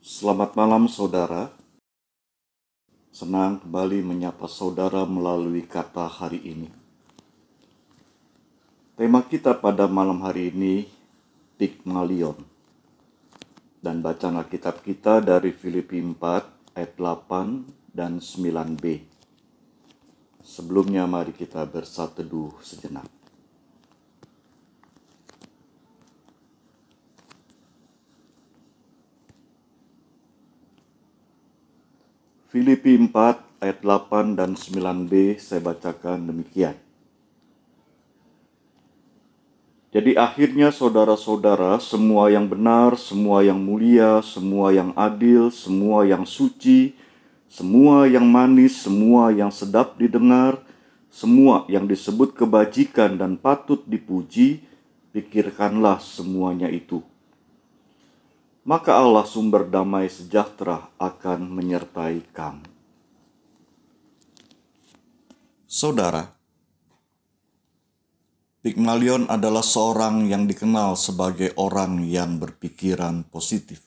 Selamat malam saudara, senang kembali menyapa saudara melalui kata hari ini. Tema kita pada malam hari ini, Pygmalion. Dan bacaan Alkitab kita dari Filipi 4 ayat 8 dan 9b. Sebelumnya mari kita bersatu sejenak. Filipi 4 ayat 8 dan 9b saya bacakan demikian. Jadi akhirnya saudara-saudara, semua yang benar, semua yang mulia, semua yang adil, semua yang suci, semua yang manis, semua yang sedap didengar, semua yang disebut kebajikan dan patut dipuji, pikirkanlah semuanya itu. Maka Allah sumber damai sejahtera akan menyertai kamu. Saudara, Pygmalion adalah seorang yang dikenal sebagai orang yang berpikiran positif.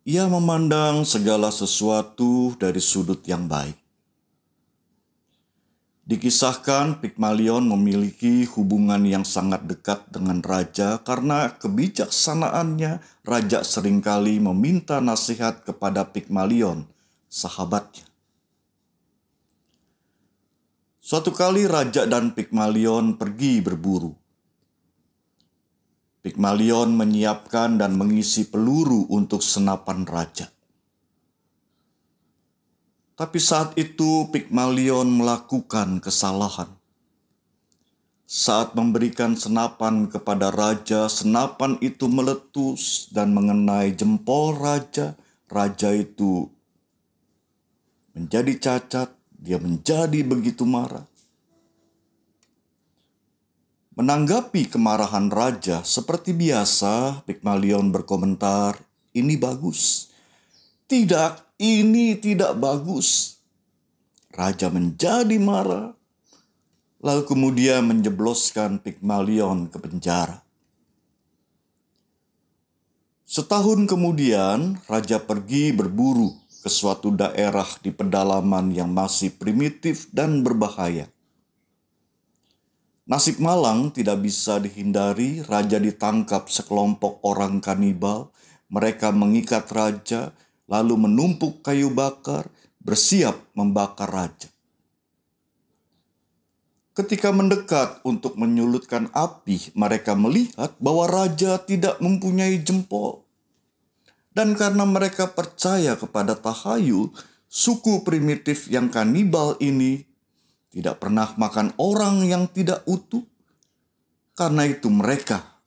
Ia memandang segala sesuatu dari sudut yang baik. Dikisahkan Pygmalion memiliki hubungan yang sangat dekat dengan raja karena kebijaksanaannya. Raja seringkali meminta nasihat kepada Pygmalion, sahabatnya. Suatu kali raja dan Pygmalion pergi berburu. Pygmalion menyiapkan dan mengisi peluru untuk senapan raja. Tapi saat itu Pygmalion melakukan kesalahan. Saat memberikan senapan kepada raja, senapan itu meletus dan mengenai jempol raja. Raja itu menjadi cacat, dia menjadi begitu marah. Menanggapi kemarahan raja, seperti biasa Pygmalion berkomentar, "Ini bagus." "Tidak, ini tidak bagus." Raja menjadi marah, lalu kemudian menjebloskan Pygmalion ke penjara. Setahun kemudian, raja pergi berburu ke suatu daerah di pedalaman yang masih primitif dan berbahaya. Nasib malang tidak bisa dihindari, raja ditangkap sekelompok orang kanibal. Mereka mengikat raja, lalu menumpuk kayu bakar, bersiap membakar raja. Ketika mendekat untuk menyulutkan api, mereka melihat bahwa raja tidak mempunyai jempol. Dan karena mereka percaya kepada tahayul, suku primitif yang kanibal ini tidak pernah makan orang yang tidak utuh. Karena itu mereka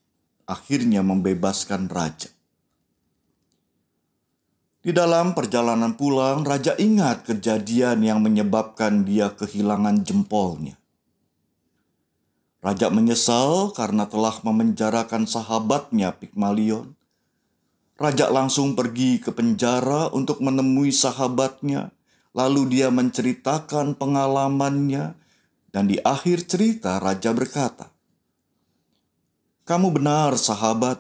akhirnya membebaskan raja. Di dalam perjalanan pulang, raja ingat kejadian yang menyebabkan dia kehilangan jempolnya. Raja menyesal karena telah memenjarakan sahabatnya Pygmalion. Raja langsung pergi ke penjara untuk menemui sahabatnya. Lalu dia menceritakan pengalamannya. Dan di akhir cerita raja berkata, "Kamu benar sahabat.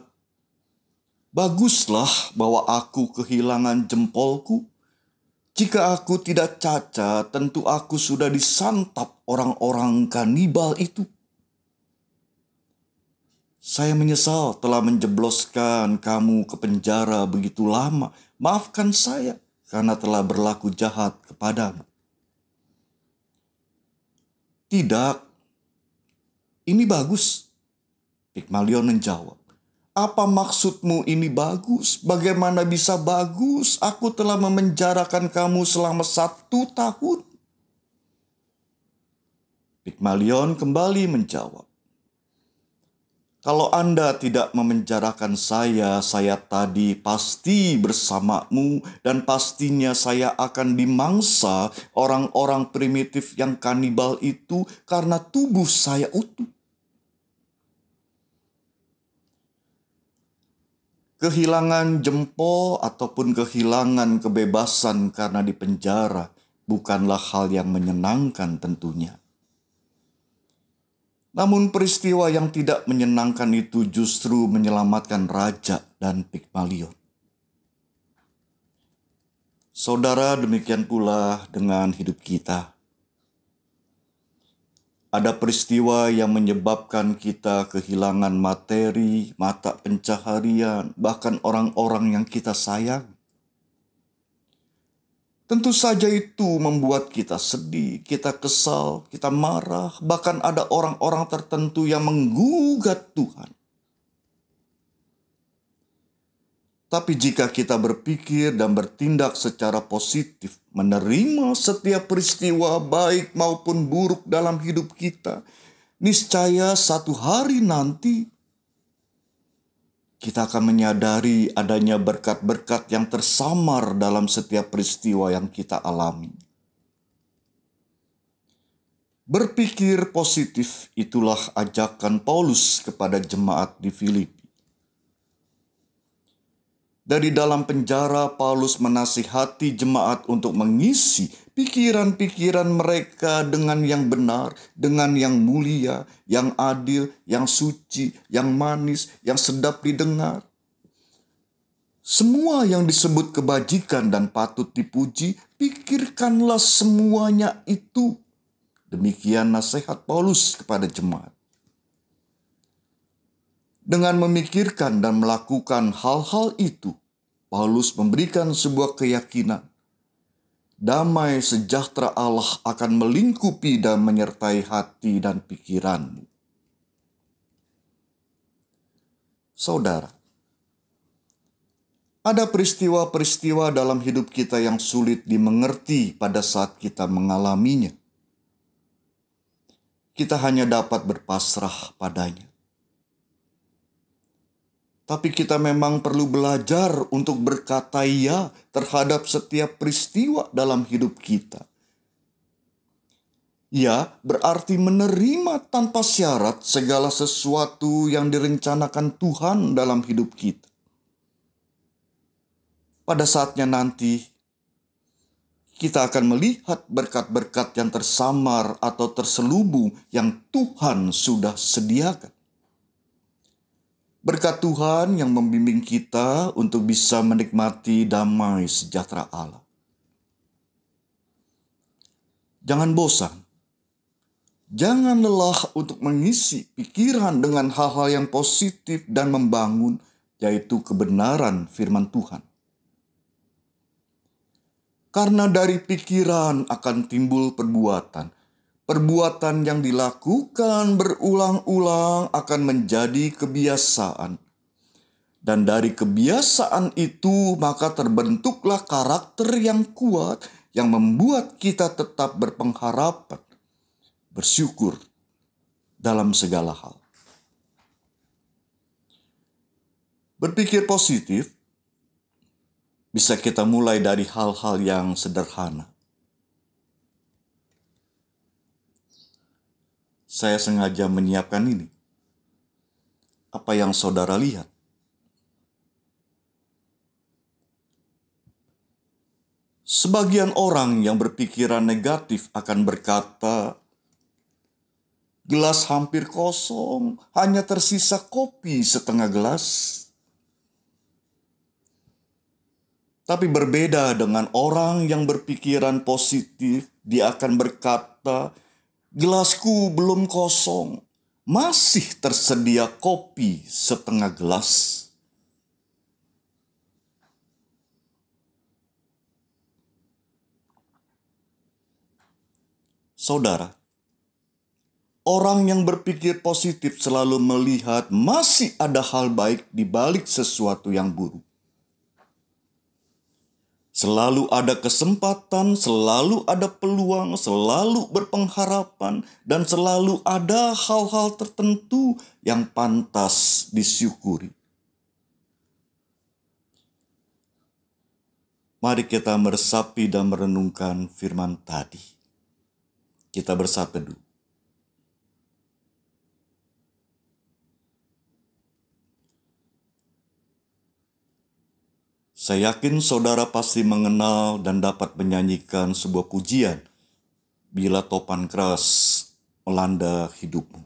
Baguslah bahwa aku kehilangan jempolku. Jika aku tidak cacat, tentu aku sudah disantap orang-orang kanibal itu. Saya menyesal telah menjebloskan kamu ke penjara begitu lama. Maafkan saya karena telah berlaku jahat kepadamu." "Tidak, ini bagus," Pygmalion menjawab. "Apa maksudmu ini bagus? Bagaimana bisa bagus? Aku telah memenjarakan kamu selama 1 tahun. Pygmalion kembali menjawab, "Kalau Anda tidak memenjarakan saya tadi pasti bersamamu dan pastinya saya akan dimangsa orang-orang primitif yang kanibal itu karena tubuh saya utuh." Kehilangan jempol ataupun kehilangan kebebasan karena dipenjara bukanlah hal yang menyenangkan tentunya. Namun peristiwa yang tidak menyenangkan itu justru menyelamatkan raja dan Pygmalion. Saudara, demikian pula dengan hidup kita. Ada peristiwa yang menyebabkan kita kehilangan materi, mata pencaharian, bahkan orang-orang yang kita sayang. Tentu saja itu membuat kita sedih, kita kesal, kita marah, bahkan ada orang-orang tertentu yang menggugat Tuhan. Tapi jika kita berpikir dan bertindak secara positif, menerima setiap peristiwa baik maupun buruk dalam hidup kita, niscaya satu hari nanti kita akan menyadari adanya berkat-berkat yang tersamar dalam setiap peristiwa yang kita alami. Berpikir positif itulah ajakan Paulus kepada jemaat di Filipi. Dari dalam penjara, Paulus menasihati jemaat untuk mengisi pikiran-pikiran mereka dengan yang benar, dengan yang mulia, yang adil, yang suci, yang manis, yang sedap didengar. Semua yang disebut kebajikan dan patut dipuji, pikirkanlah semuanya itu. Demikian nasihat Paulus kepada jemaat. Dengan memikirkan dan melakukan hal-hal itu, Paulus memberikan sebuah keyakinan. Damai sejahtera Allah akan melingkupi dan menyertai hati dan pikiranmu. Saudara, ada peristiwa-peristiwa dalam hidup kita yang sulit dimengerti pada saat kita mengalaminya. Kita hanya dapat berpasrah padanya. Tapi kita memang perlu belajar untuk berkata ya terhadap setiap peristiwa dalam hidup kita. Ya, berarti menerima tanpa syarat segala sesuatu yang direncanakan Tuhan dalam hidup kita. Pada saatnya nanti, kita akan melihat berkat-berkat yang tersamar atau terselubung yang Tuhan sudah sediakan. Berkat Tuhan yang membimbing kita untuk bisa menikmati damai sejahtera Allah. Jangan bosan. Jangan lelah untuk mengisi pikiran dengan hal-hal yang positif dan membangun, yaitu kebenaran firman Tuhan. Karena dari pikiran akan timbul perbuatan. Perbuatan yang dilakukan berulang-ulang akan menjadi kebiasaan. Dan dari kebiasaan itu maka terbentuklah karakter yang kuat yang membuat kita tetap berpengharapan, bersyukur dalam segala hal. Berpikir positif bisa kita mulai dari hal-hal yang sederhana. Saya sengaja menyiapkan ini. Apa yang saudara lihat? Sebagian orang yang berpikiran negatif akan berkata, gelas hampir kosong, hanya tersisa kopi setengah gelas. Tapi berbeda dengan orang yang berpikiran positif, dia akan berkata, gelasku belum kosong, masih tersedia kopi setengah gelas. Saudara, orang yang berpikir positif selalu melihat masih ada hal baik di balik sesuatu yang buruk. Selalu ada kesempatan, selalu ada peluang, selalu berpengharapan, dan selalu ada hal-hal tertentu yang pantas disyukuri. Mari kita meresapi dan merenungkan firman tadi. Kita bersatu dulu. Saya yakin saudara pasti mengenal dan dapat menyanyikan sebuah pujian bila topan keras melanda hidupmu.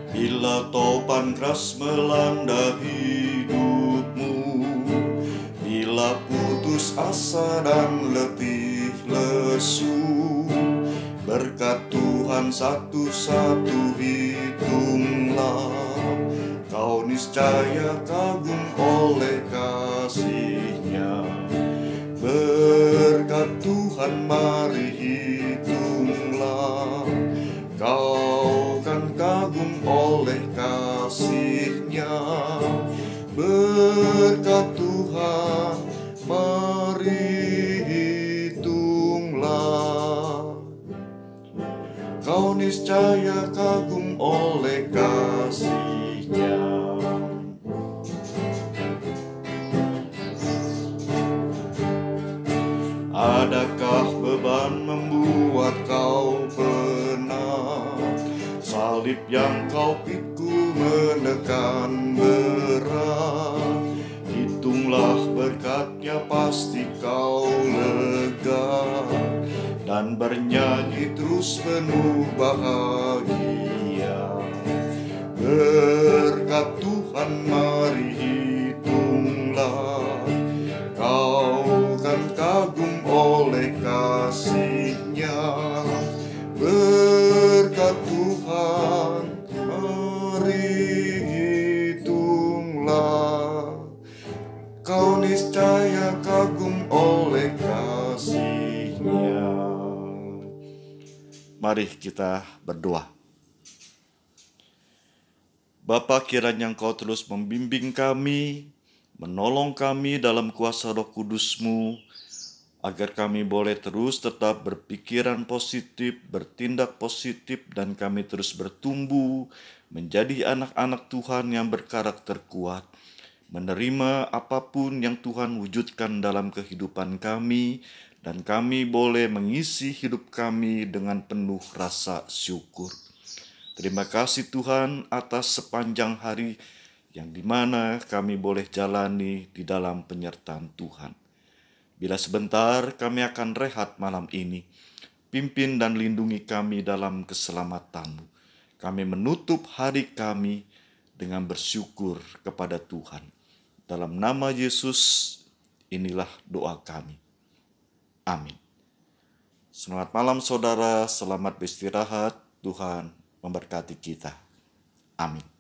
Bila Bila topan keras melanda hidupmu, bila putus asa dan letih lesu, berkat Tuhan satu-satu hitunglah, kau niscaya kagum oleh kasih-Nya. Berkat Tuhan mari hitunglah, kau kan kagum oleh kasih-Nya. Berkat Tuhan mari hitunglah, kau niscaya kagum oleh kasih-Nya. Adakah beban membuat kau penat? Salib yang kau pikul menekan berat. Hitunglah berkat-Nya pasti kau lega, dan bernyanyi terus penuh bahagia. Berkat Tuhan mari hitunglah, kau kan kagum oleh kasih-Nya. Berkat Tuhan mari hitunglah, kau niscaya kagum oleh kasih-Nya. Mari kita berdoa. Bapa, kiranya Engkau terus membimbing kami, menolong kami dalam kuasa Roh Kudus-Mu, agar kami boleh terus tetap berpikiran positif, bertindak positif, dan kami terus bertumbuh menjadi anak-anak Tuhan yang berkarakter kuat, menerima apapun yang Tuhan wujudkan dalam kehidupan kami, dan kami boleh mengisi hidup kami dengan penuh rasa syukur. Terima kasih Tuhan atas sepanjang hari yang dimana kami boleh jalani di dalam penyertaan Tuhan. Bila sebentar kami akan rehat malam ini, pimpin dan lindungi kami dalam keselamatan-Mu. Kami menutup hari kami dengan bersyukur kepada Tuhan. Dalam nama Yesus, inilah doa kami. Amin. Selamat malam saudara, selamat beristirahat, Tuhan memberkati kita. Amin.